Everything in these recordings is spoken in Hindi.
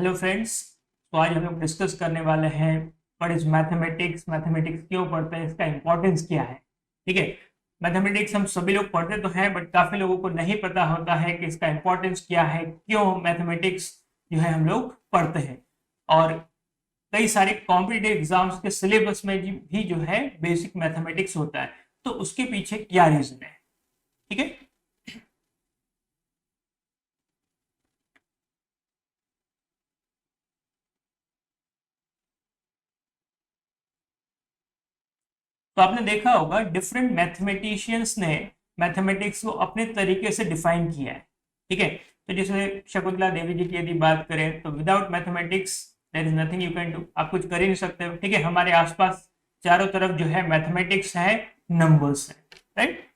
Hello friends. तो आज हम लोग डिस्कस करने वाले हैं व्हाट इज मैथमेटिक्स, मैथमेटिक्स क्यों पढ़ते हैं, इसका इंपॉर्टेंस क्या है। ठीक है। मैथमेटिक्स हम सभी लोग पढ़ते तो हैं बट काफी लोगों को नहीं पता होता है कि इसका इंपॉर्टेंस क्या है, क्यों मैथमेटिक्स जो है हम लोग पढ़ते हैं। और कई सारे कॉम्पिटिटिव एग्जाम्स के सिलेबस में भी जो है बेसिक मैथमेटिक्स होता है, तो उसके पीछे क्या रीजन है। ठीक है। तो आपने देखा होगा डिफरेंट मैथमेटिशियंस ने मैथमेटिक्स को अपने तरीके से डिफाइन किया है। ठीक है। तो जैसे शकुंतला देवी जी की यदि बात करें तो without mathematics there is nothing you can do, आप कुछ कर ही नहीं सकते हो। ठीक है। हमारे आसपास चारों तरफ जो है मैथमेटिक्स है, नंबर्स है, right.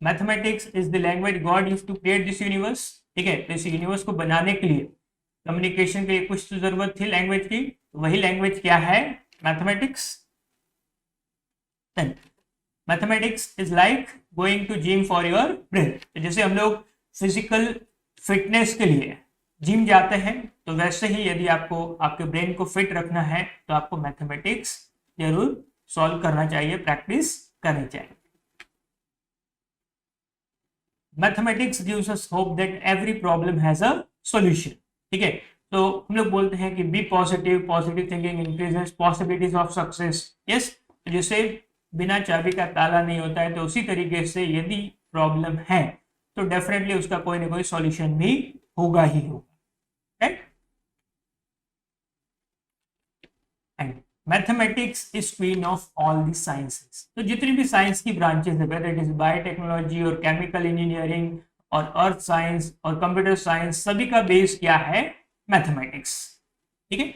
Mathematics is the language God used to create this universe. ठीक है। तो इस यूनिवर्स को बनाने के लिए, कम्युनिकेशन के लिए कुछ तो जरूरत थी लैंग्वेज की, तो वही लैंग्वेज क्या है, mathematics. Then mathematics is like going to gym for your brain. तो जैसे हम लोग फिजिकल फिटनेस के लिए जिम जाते हैं, तो वैसे ही यदि आपको आपके ब्रेन को फिट रखना है तो आपको मैथमेटिक्स जरूर सॉल्व करना चाहिए, प्रैक्टिस करनी चाहिए। Mathematics gives us hope that every problem has a solution. ठीक है। तो हम लोग बोलते हैं कि be positive, positive thinking increases possibilities of success. Yes. जैसे बिना चाबी का ताला नहीं होता है, तो उसी तरीके से यदि प्रॉब्लम है तो डेफिनेटली उसका कोई ना कोई सॉल्यूशन भी होगा ही होगा, right. And mathematics is queen of all the sciences. तो जितनी भी साइंस की ब्रांचेस है, वेदर इट इज बायोटेक्नोलॉजी और केमिकल इंजीनियरिंग और अर्थ साइंस और कंप्यूटर साइंस, सभी का बेस क्या है, मैथमेटिक्स। ठीक है।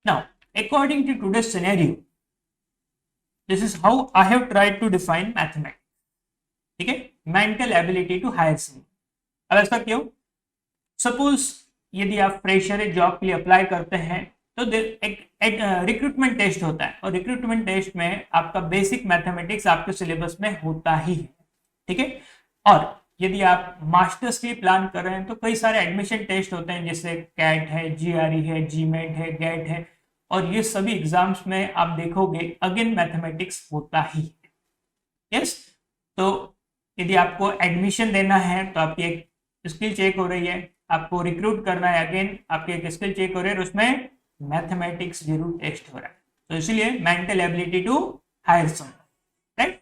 Now according to today's scenario, this is how I have tried to define mathematics. ठीक है। Mental ability to hire some. अब ऐसा क्यों? सपोज यदि आप फ्रेशर जॉब के लिए अप्लाई करते हैं तो एक रिक्रूटमेंट टेस्ट होता है, और रिक्रूटमेंट टेस्ट में आपका बेसिक मैथमेटिक्स आपके सिलेबस में होता ही है। ठीक है। और यदि आप मास्टर्स के लिए प्लान कर रहे हैं तो कई सारे एडमिशन टेस्ट होते हैं, जैसे कैट है, जीआरई है, जीमेट है, गेट है, और ये सभी एग्जाम्स में आप देखोगे अगेन मैथमेटिक्स होता ही है। यस। तो यदि आपको एडमिशन देना है तो आपकी एक स्किल चेक हो रही है, आपको रिक्रूट करना है, अगेन आपकी एक स्किल चेक हो रही है और उसमें मैथमेटिक्स जरूर टेस्ट हो रहा है। तो इसीलिए mental ability to hire some, right.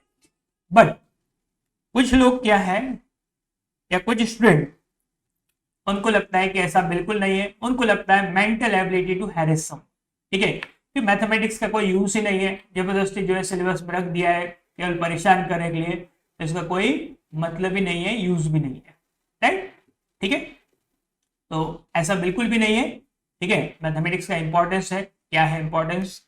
But कुछ लोग क्या है, या कुछ स्टूडेंट, उनको लगता है कि ऐसा बिल्कुल नहीं है, उनको लगता है मेंटल एबिलिटी टू हायर सम। ठीक है। कि मैथमेटिक्स का कोई यूज ही नहीं है, जबरदस्ती जो है सिलेबस में रख दिया है केवल परेशान करने के लिए, तो इसका कोई मतलब ही नहीं है, यूज भी नहीं है, राइट। ठीक है। तो ऐसा बिल्कुल भी नहीं है। ठीक है। मैथमेटिक्स का इंपॉर्टेंस है, क्या है importance.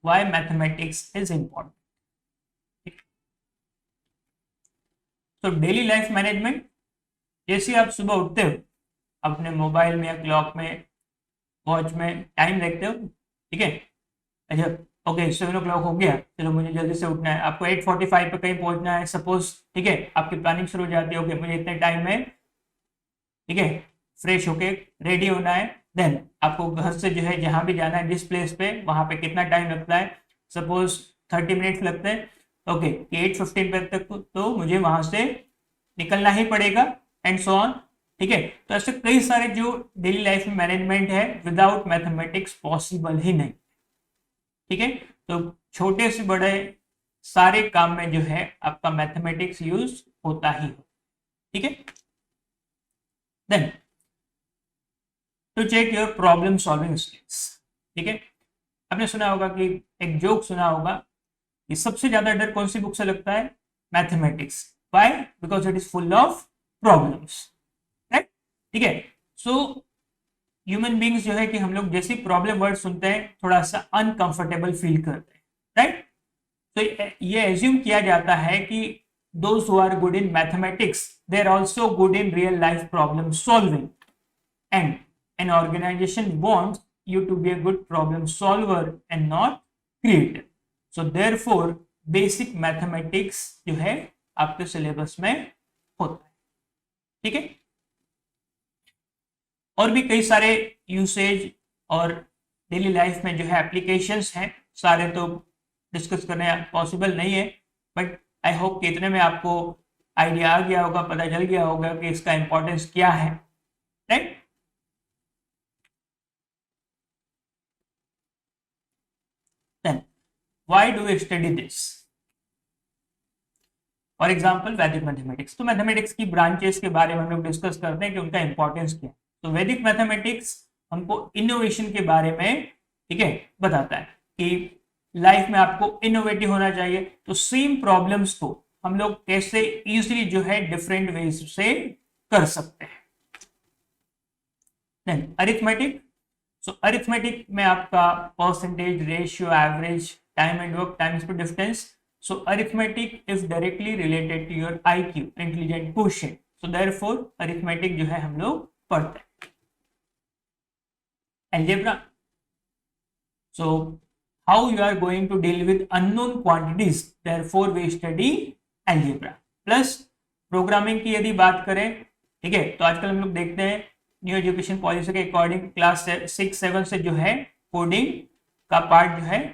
Why mathematics is important. तो डेली लाइफ मैनेजमेंट, जैसे आप सुबह उठते हो, अपने मोबाइल में या क्लॉक में, वॉच में टाइम देखते हो। ठीक है। अच्छा, ओके 7 o'clock हो गया, चलो मुझे जल्दी से उठना है, आपको 8:45 पे कहीं पहुंचना है सपोज। ठीक है। आपकी प्लानिंग शुरू हो जाती है, ओके मुझे इतने टाइम में, ठीक है, फ्रेश होके रेडी होना है। देन आपको घर से जो है जहां भी जाना है, जिस प्लेस पे, वहां पे कितना टाइम लगता है, सपोज 30 मिनट्स लगते हैं। ओके, 8:15 पे तक तो मुझे वहां से निकलना ही पड़ेगा, एंड सो ऑन। ठीक है। तो ऐसे कई सारे जो डेली लाइफ में मैनेजमेंट है, विदाउट मैथमेटिक्स पॉसिबल ही नहीं। ठीक है। तो छोटे से बड़े सारे काम में जो है आपका मैथमेटिक्स यूज होता ही हो। ठीक है। Then to check your problem solving skills. ठीक है। आपने सुना होगा कि, एक जोक सुना होगा कि सबसे ज्यादा डर कौन सी बुक से लगता है, mathematics. Why? Because it is full of problems, right. ठीक है। सो ह्यूमन बींग्स जो है कि हम लोग जैसी प्रॉब्लम वर्ड सुनते हैं थोड़ा सा अनकंफर्टेबल फील करते हैं, राइट। तो ये एज्यूम किया जाता है कि those who are good in mathematics they are also good in real life problem solving. and an organization wants you to be a good problem solver and not creator. So therefore basic mathematics जो है आपके सिलेबस में होता है, ठीक है। और भी कई सारे यूसेज और डेली लाइफ में जो है एप्लीकेशंस हैं, सारे तो डिस्कस करने पॉसिबल नहीं है, बट आई होप कि इतने में आपको आइडिया आ गया होगा, पता चल गया होगा कि इसका इंपॉर्टेंस क्या है, right. Then why do we study this? For example Vedic mathematics. तो मैथमेटिक्स की ब्रांचेस के बारे में हम लोग डिस्कस करते हैं कि उनका इंपॉर्टेंस क्या है। तो वैदिक मैथमेटिक्स हमको इनोवेशन के बारे में, ठीक है, बताता है कि लाइफ में आपको इनोवेटिव होना चाहिए। तो सेम प्रॉब्लम्स को हम लोग कैसे इजीली जो है डिफरेंट वेज से कर सकते हैं। Then arithmetic. सो अरिथमेटिक में आपका percentage, ratio, average, time and work, time speed difference. So arithmetic is directly related to your IQ, intelligent quotient. So therefore arithmetic जो है हम लोग पढ़ते हैं। Algebra. So how you are going to deal with unknown quantities, therefore we study algebra. Plus programming की यदि बात करें, ठीक है, तो आजकल हम लोग देखते हैं न्यू एजुकेशन पॉलिसी के अकॉर्डिंग क्लास 6-7 से जो है कोडिंग का पार्ट जो है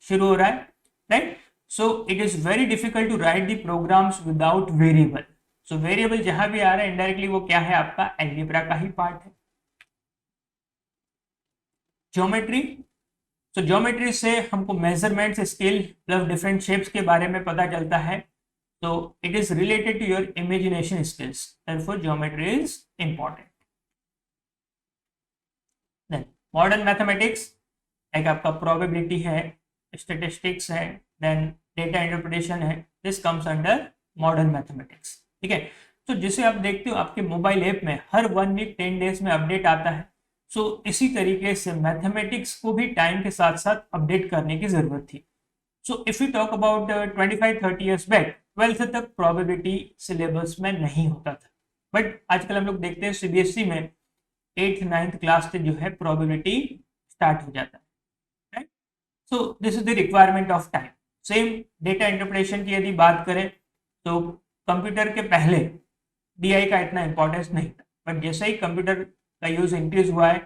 शुरू हो रहा है, right. So it is very difficult to write the programs without variable. So variable जहां भी आ रहा है indirectly वो क्या है, आपका algebra का ही पार्ट है। Geometry. So geometry से हमको measurements, scale plus different shapes के बारे में पता चलता है। So it is related to your imagination skills. Therefore geometry is important. Then modern mathematics, एक आपका probability है, statistics है, then डेटा इंटरप्रिटेशन है, this comes under modern mathematics, ठीक है। तो जिसे आप देखते हो आपके मोबाइल ऐप में हर 1 वीक 10 डेज में अपडेट आता है। सो इसी तरीके से मैथमेटिक्स को भी टाइम के साथ साथ अपडेट करने की जरूरत थी। So if you talk about 25-30 years back 12th तक प्रोबेबिलिटी सिलेबस में नहीं होता था, बट आजकल हम लोग देखते हैं सीबीएसई में 8th-9th क्लास से जो है प्रोबेबिलिटी स्टार्ट हो जाता है, right. So this is the requirement of time. Same data interpretation की यदि बात करें तो कंप्यूटर के पहले डीआई का इतना इंपॉर्टेंस नहीं था, बट जैसे ही कंप्यूटर का यूज इंक्रीज हुआ है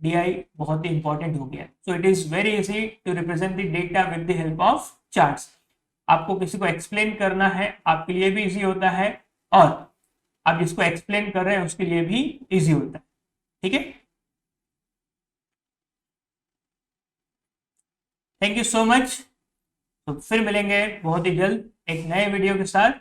डीआई बहुत ही इंपॉर्टेंट हो गया है। So it is very easy to represent the data with the help of charts. आपको किसी को एक्सप्लेन करना है आपके लिए भी इजी होता है, और आप जिसको एक्सप्लेन कर रहे हैं उसके लिए भी इजी होता है, ठीक है। Thank you so much. तो फिर मिलेंगे बहुत ही जल्द एक नए वीडियो के साथ।